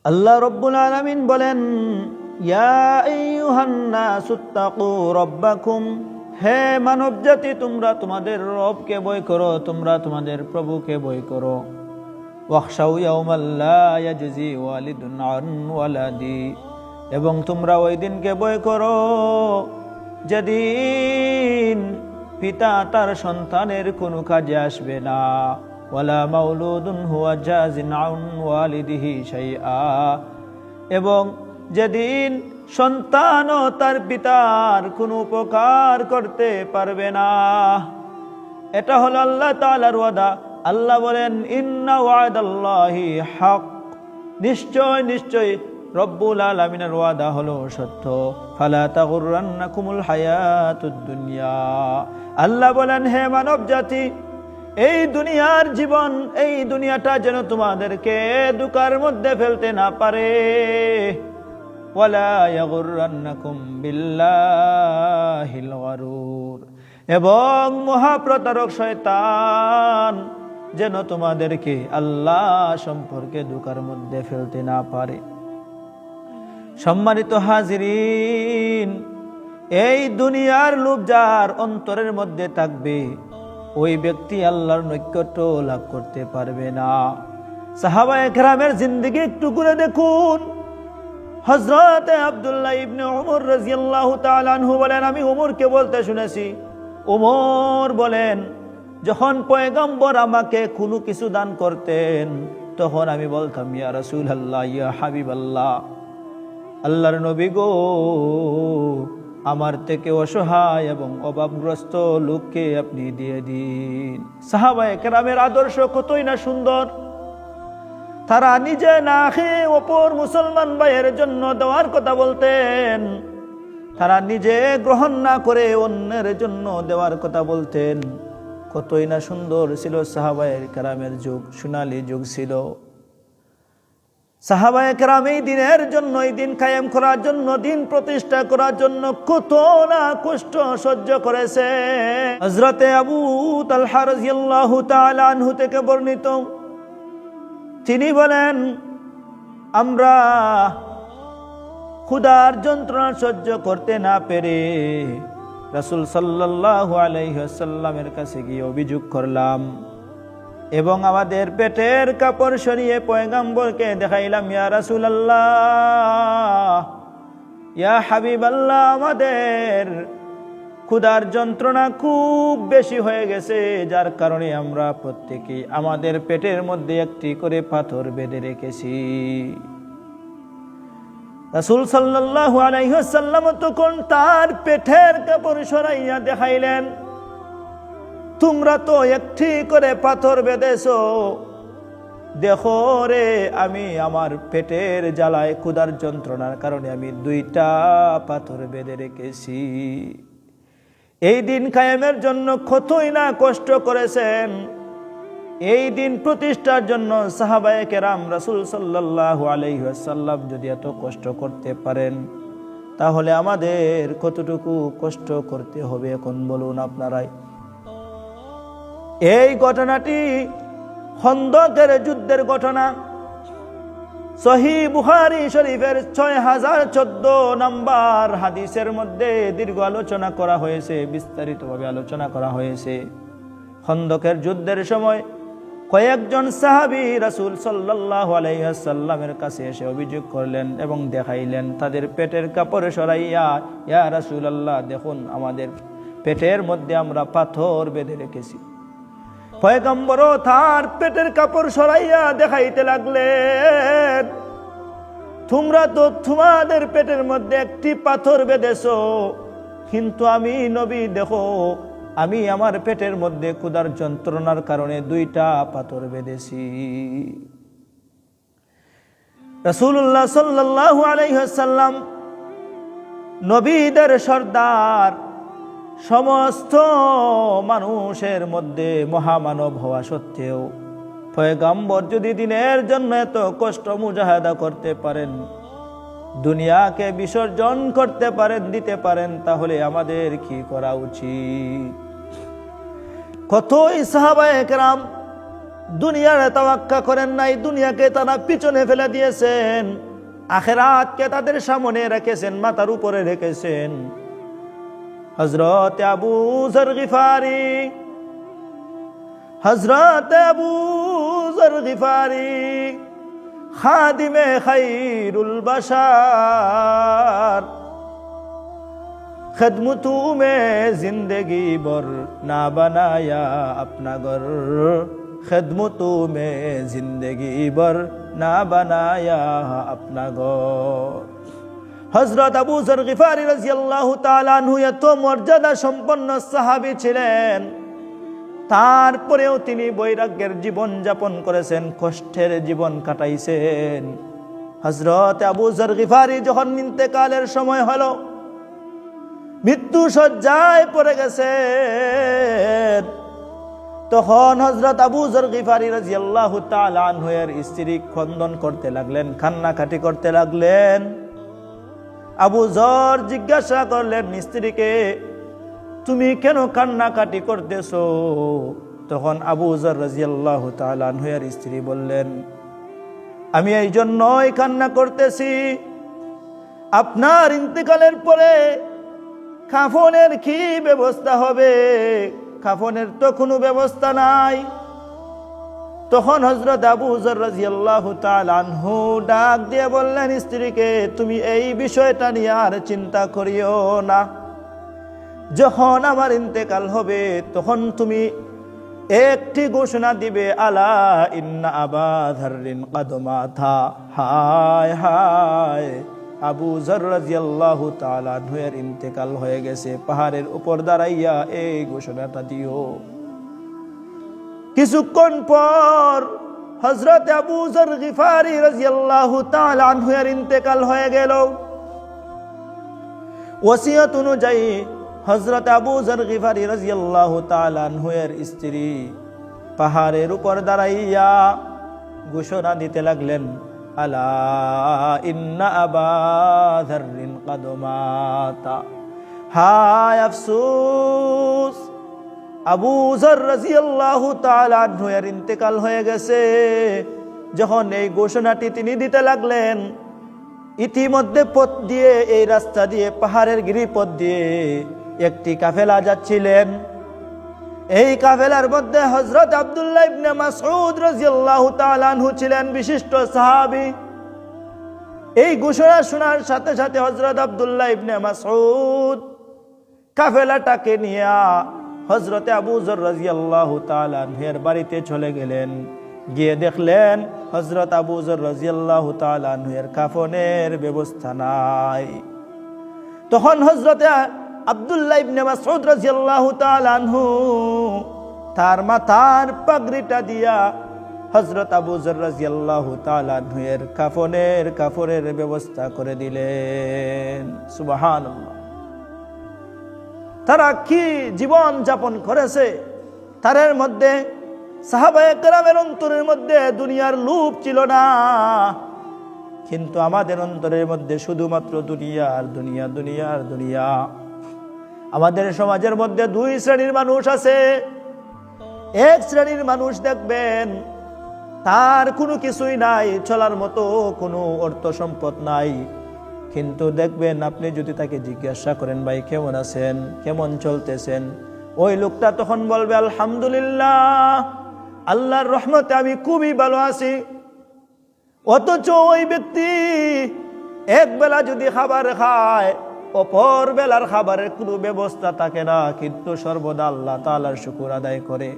আল্লাহ রব্বুল আলামিন বলেন, ইয়া আইয়ুহান নাসুত্তাকু রাব্বাকুম, হে মানব জাতি, তোমরা তোমাদের রবকে ভয় করো, তোমরা তোমাদের প্রভুকে ভয় করো। ওয়াখশাউ ইয়াওমান লা ইয়াজজি ওয়ালিদুন আন ওয়ালাদি, এবং তোমরা ওই দিনকে ভয় করো যেদিন পিতা তার সন্তানের কোনো কাজে আসবে না। ওয়ালা মাউলুদুন হুয়া জাজিন আন ওয়ালিদিহি শাইআ, এবং যেদিন সন্তানও তার পিতার কোনো উপকার করতে পারবে না। এটা হলো আল্লাহ তাআলার ওয়াদা। আল্লাহ বলেন, ইন্না ওয়াদাল্লাহি হক, নিশ্চয় নিশ্চয় রব্বুল আলামিনের ওয়াদা হলো সত্য। ফালা তাগুররান্নাকুমুল হায়াতুদ দুনিয়া, আল্লাহ বলেন, হে মানব জাতি, এই দুনিয়ার জীবন, এই দুনিয়াটা যেন তোমাদেরকে ধোঁকার মধ্যে ফেলতে না পারে। ওয়ালা ইয়াগুররান্নাকুম বিল্লাহিল গারুর, এবং মহাপ্রতারক শয়তান যেন তোমাদেরকে আল্লাহ সম্পর্কে ধোঁকার মধ্যে ফেলতে না পারে। সম্মানিত হাজিরিন, এই দুনিয়ার লোভ যার অন্তরের মধ্যে থাকবে, ওই ব্যক্তি আল্লাহর নৈকট্য লাভ করতে পারবে না। সাহাবায়ে কেরামের জিন্দেগি একটু করে দেখুন। হযরত আব্দুল্লাহ ইবনে উমর রাদিয়াল্লাহু তাআলা আনহু বলেন, আমি উমরকে বলতে শুনেছি, উমর বলেন, যখন পয়গম্বর আমাকে কোনো কিছু দান করতেন, তখন আমি বলতাম, ইয়া রাসূলুল্লাহ, ইয়া হাবিবাল্লাহ, আল্লাহর নবী গো, আমার থেকে অসহায় এবং অভাবগ্রস্ত লোককে আপনি দিয়ে দিন। সাহাবায়ে কেরামের আদর্শ কতই না সুন্দর। তারা নিজে না খেয়ে অপর মুসলমান ভাইয়ের জন্য দেওয়ার কথা বলতেন, তারা নিজে গ্রহণ না করে অন্যের জন্য দেওয়ার কথা বলতেন। কতই না সুন্দর ছিল সাহাবায়ে কেরামের যুগ, সোনালী যুগ ছিল। সাহাবায়ে কেরাম এই দিনের জন্য, এই দিন কায়েম করার জন্য, দিন প্রতিষ্ঠা করার জন্য কত না কষ্ট সহ্য করেছে। হযরতে আবু তালহা রাদিয়াল্লাহু তাআলা আনহু থেকে বর্ণিত, তিনি বলেন, আমরা ক্ষুধার যন্ত্রণা সহ্য করতে না পেরে রাসূল সাল্লাল্লাহু আলাইহি ওয়াসাল্লামের কাছে গিয়ে অভিযোগ করলাম এবং আমাদের পেটের কাপড় সরিয়ে পয়গম্বরকে দেখাইলাম, ইয়া রাসূলুল্লাহ, ইয়া হাবিবাল্লাহ, আমাদের ক্ষুধার যন্ত্রণা খুব বেশি হয়ে গেছে, যার কারণে আমরা প্রত্যেকেই আমাদের পেটের মধ্যে একটি করে পাথর বেঁধে রেখেছি। রাসূল সাল্লাল্লাহু আলাইহি ওয়াসাল্লাম তখন তার পেটের কাপড় সরাইয়া দেখাইলেন, তোমরা তো একটি করে পাথর বেঁধেছো, দেখো রে, আমি আমার পেটের জ্বালায় ক্ষুধার যন্ত্রণার কারণে আমি 2টা পাথর বেঁধে রেখেছি। এই দিন কায়েমের জন্য কতই না কষ্ট করেছেন। এই দিন প্রতিষ্ঠার জন্য সাহাবায়ে কেরাম রাসূল সাল্লাল্লাহু আলাইহি ওয়াসাল্লাম যদি এত কষ্ট করতে পারেন, তাহলে আমাদের কতটুকু কষ্ট করতে হবে এখন বলুন আপনারাই। এই ঘটনাটি খন্দকের যুদ্ধের ঘটনা। সহিহ বুখারী শরীফের 6014 নম্বর হাদিসের মধ্যে দীর্ঘ আলোচনা করা হয়েছে, বিস্তারিতভাবে আলোচনা করা হয়েছে। খন্দকের যুদ্ধের সময় কয়েকজন সাহাবী রাসূল সাল্লাল্লাহু আলাইহি ওয়াসাল্লামের কাছে এসে অভিযোগ করলেন এবং দেখাইলেন তাদের পেটের কাপড় সরাইয়া, ইয়া রাসূলুল্লাহ, দেখুন আমাদের পেটের মধ্যে আমরা পাথর বেঁধে রেখেছি। পয়গম্বরও তার পেটের কাপড় সরাইয়া দেখাইতে লাগলেন, তোমরা তো তোমাদের পেটের মধ্যে একটি পাথর বেঁধেছো, কিন্তু আমি নবী, দেখো আমি আমার পেটের মধ্যে ক্ষুধার যন্ত্রণার কারণে 2টা পাথর বেঁধেছি। রাসূলুল্লাহ সাল্লাল্লাহু আলাইহি ওয়াসাল্লাম নবীদের সর্দার, সমস্ত মানুষের মধ্যে মহামানব হওয়া সত্ত্বেও পয়গম্বর যদি দিনের জন্য এত কষ্ট মুজাহাদা করতে পারেন, দুনিয়াকে বিসর্জন করতে পারেন, দিতে পারেন, তাহলে আমাদের কি করা উচিত? কতই সাহাবায়ে কেরাম দুনিয়ার তাওয়াক্কা করেন নাই, দুনিয়াকে তারা পিছনে ফেলে দিয়েছেন, আখিরাতকে তাদের সামনে রেখেছেন, মাথার উপরে রেখেছেন। হযরত আবু যর গিফারি, হযরত আবু যর গিফারি খাদিমে খায়রুল বাশার, खिदमतों में जिंदगी भर ना बनाया अपना घर, खिदमतों में जिंदगी भर ना बनाया अपना घर। হযরত আবু যর গিফারি রাদিয়াল্লাহু তাআলা আনহু এত মর্যাদা সম্পন্ন সাহাবী ছিলেন, তারপরেও তিনি বৈরাগ্যের জীবন যাপন করেছেন, কষ্টের জীবন কাটাইছেন। হযরত আবু যর গিফারি যখন ইন্তেকালের সময় হলো, মৃত্যু শয্যায় পড়ে গেছেন, তখন হযরত আবু যর গিফারি রাদিয়াল্লাহু তাআলা আনহু এর স্ত্রী ক্রন্দন করতে লাগলেন, কান্নাকাটি করতে লাগলেন। আবু যর জিজ্ঞাসা করলেন স্ত্রীকে, তুমি কেন কান্নাকাটি করতেছো? তখন আবু যর রাদিয়াল্লাহু তাআলা আনহু এর স্ত্রী বললেন, আমি এই জন্যই কান্না করতেছি, আপনার ইন্তেকালের পরে কাফনের কি ব্যবস্থা হবে? কাফনের তো কোনো ব্যবস্থা নাই। তখন হযরত আবু যর রাদিয়াল্লাহু তাআলা আনহু ডাক দিয়ে বললেন স্ত্রীকে, তুমি এই বিষয়টা নিয়ে আর চিন্তা করিও না, যখন আমার ইন্তেকাল হবে তখন তুমি একটি ঘোষণা দিবে, আলা ইন্না আবা যররিন কদ মাতা। হায় হায়, আবু যর রাদিয়াল্লাহু তাআলা আনহু এর ইন্তেকাল হয়ে গেছে, পাহাড়ের উপর দাঁড়াইয়া এই ঘোষণাটা দিও। কিছুক্ষণ পর হযরত আবু যর গিফারি রাদিয়াল্লাহু তাআলা আনহু এর ইন্তেকাল হয়ে গেল। ওসিয়ত অনুযায়ী হযরত আবু যর গিফারি রাদিয়াল্লাহু তাআলা আনহু এর স্ত্রী পাহাড়ের উপর দাঁড়াইয়া ঘোষণা দিতে লাগলেন, আলা ইন্না আবা যররিন কদ মাতা। হায় আফসোস, আবু যর রাদিয়াল্লাহু তাআলা আনহু এর ইন্তেকাল হয়ে গেছে। যখন এই ঘোষণাটি তিনি দিতে লাগলেন, ইতিমধ্যে পথ দিয়ে, এই রাস্তা দিয়ে, পাহাড়ের গিরিপথ দিয়ে একটি কাফেলা যাচ্ছিলেন। এই কাফেলার মধ্যে হযরত আব্দুল্লাহ ইবনে মাসউদ রাদিয়াল্লাহু তাআলা আনহু ছিলেন, বিশিষ্ট সাহাবী। এই ঘোষণা শোনার সাথে সাথে হযরত আব্দুল্লাহ ইবনে মাসউদ কাফেলাটাকে নিয়ে হযরত আবু যর রাদিয়াল্লাহু তাআলা আনহুর বাড়িতে চলে গেলেন। গিয়ে দেখলেন হযরত আবু যর রাদিয়াল্লাহু তাআলা আনহুর কাফনের ব্যবস্থা নাই। তখন হযরত আব্দুল্লাহ ইবনে মাসউদ রাদিয়াল্লাহু তাআলা আনহু তার মাথার পাগড়িটা দিয়া হযরত আবু যর রাদিয়াল্লাহু তাআলা আনহুর কাফনের ব্যবস্থা করে দিলেন। সুবহানাল্লাহ। তারা কি জীবন যাপন করেছে! তাদের মধ্যে সাহাবায়ে কেরামের অন্তরের মধ্যে দুনিয়ার লোভ ছিল না, কিন্তু আমাদের অন্তরের মধ্যে শুধুমাত্র দুনিয়া আর দুনিয়া, দুনিয়া আর দুনিয়া। আমাদের সমাজের মধ্যে দুই শ্রেণীর মানুষ আছে। এক শ্রেণীর মানুষ দেখবেন তার কোনো কিছুই নাই, চলার মতো কোনো অর্থ সম্পদ নাই, কিন্তু দেখবেন আপনি যদি তাকে জিজ্ঞাসা করেন, ভাই কেমন আছেন, কেমন চলতেছেন, ওই লোকটা তখন বলবে, আলহামদুলিল্লাহ, আল্লাহর রহমতে আমি খুবই ভালো আছি। অথচ ওই ব্যক্তি এক বেলা যদি খাবার খায়, অপর বেলার খাবারের কোনো ব্যবস্থা থাকে না, কিন্তু সর্বদা আল্লাহ তাআলার শুকর আদায় করে।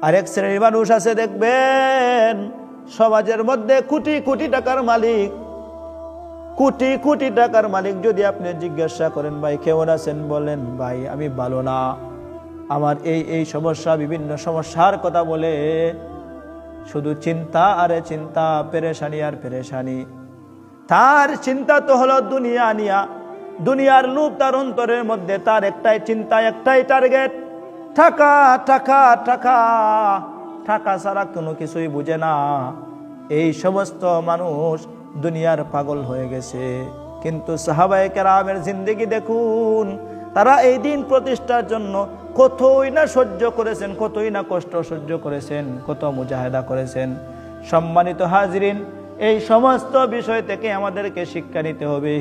আরেক শ্রেণীর মানুষ আছে দেখবেন সমাজের মধ্যে কোটি কোটি টাকার মালিক, কোটি কোটি টাকার মালিক। যদি আপনি জিজ্ঞাসা করেন, ভাই কেমন আছেন, বলেন, ভাই আমি ভালো না, আমার এই সমস্যা, বিভিন্ন সমস্যার কথা বলে, শুধু চিন্তা আরে চিন্তা, পেরেশানি আর পেরেশানি। তার চিন্তা তো হলো দুনিয়া নিয়া, দুনিয়ার লোভ তার অন্তরের মধ্যে, তার একটাই চিন্তা, একটাই টার্গেট, টাকা টাকা টাকা, টাকা ছাড়া কোনো কিছুই বুঝে না। এই সমস্ত মানুষ দুনিয়ার পাগল হয়ে গেছে। কিন্তু সাহাবায়ে কেরামের জিন্দেগি দেখুন, তারা এই দিন প্রতিষ্ঠার জন্য কতই না সহ্য করেছেন, কতই না কষ্ট সহ্য করেছেন, কত মুজাহিদা করেছেন। সম্মানিত হাজরিন, এই সমস্ত বিষয় থেকে আমাদেরকে শিক্ষা নিতে হবে।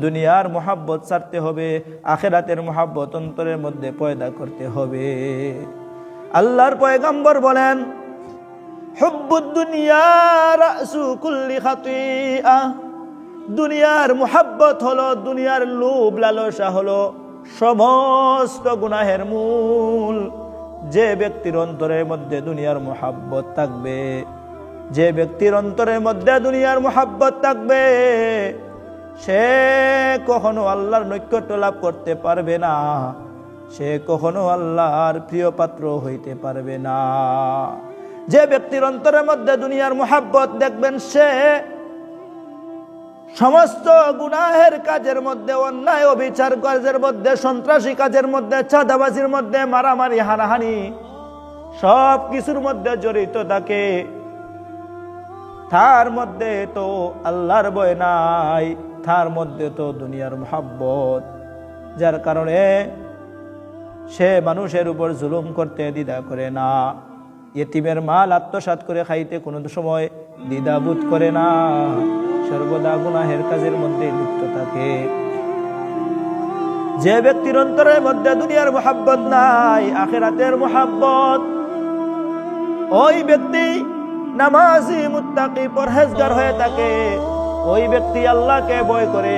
দুনিয়ার মোহাব্বত ছাড়তে হবে, আখিরাতের মোহাব্বত অন্তরের মধ্যে পয়দা করতে হবে। আল্লাহর পয়গম্বর বলেন, হুব্বুদ দুনিয়া রাসু কুল্লি খাতিআ, দুনিয়ার মোহাব্বত হলো, দুনিয়ার লোভ লালসা হলো সমস্ত গুনাহের মূল। যে ব্যক্তির অন্তরের মধ্যে দুনিয়ার মোহাব্বত থাকবে, যে ব্যক্তির অন্তরের মধ্যে দুনিয়ার মোহাব্বত থাকবে, সে কখনো আল্লাহর নৈকট্য লাভ করতে পারবে না, সে কখনো আল্লাহর প্রিয় পাত্র হইতে পারবে না। যে ব্যক্তির অন্তরের মধ্যে দুনিয়ার মোহাব্বত দেখবেন, সে সমস্ত গুনাহের কাজের মধ্যে, অন্যায় অবিচার কাজের মধ্যে, সন্ত্রাসী কাজের মধ্যে, চাঁদাবাজির মধ্যে, মারামারি হানাহানি সব কিছুর মধ্যে জড়িত থাকে। তার মধ্যে তো আল্লাহর ভয় নাই, তার মধ্যে তো দুনিয়ার মোহাব্বত, যার কারণে সে মানুষের উপর জুলুম করতে দ্বিধা করে না, ইতিমের মাল আত্মসাৎ করে খাইতে কোনো সময় দ্বিধাবোধ করে না, সর্বদা গুনাহের কাজের মধ্যে লিপ্ত থাকে। যে ব্যক্তির অন্তরের মধ্যে দুনিয়ার মোহাব্বত নাই, আখিরাতের মোহাব্বত, ওই ব্যক্তি নামাজি, মুত্তাকি, পরহেজগার হয়ে থাকে, ওই ব্যক্তি আল্লাহকে ভয় করে,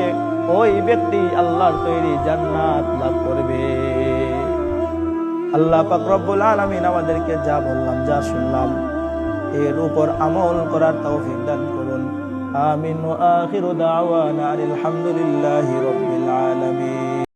ওই ব্যক্তি আল্লাহর তৈরি জান্নাত লাভ করবে। আল্লাহ পাক রব্বুল আলামিন আমাদেরকে যা বললাম, যা শুনলাম, এর উপর আমল করার তৌফিক দান করুন। আমিন। ওয়া আখিরু দাওয়ানা আলহামদুলিল্লাহি রাব্বিল আলামিন।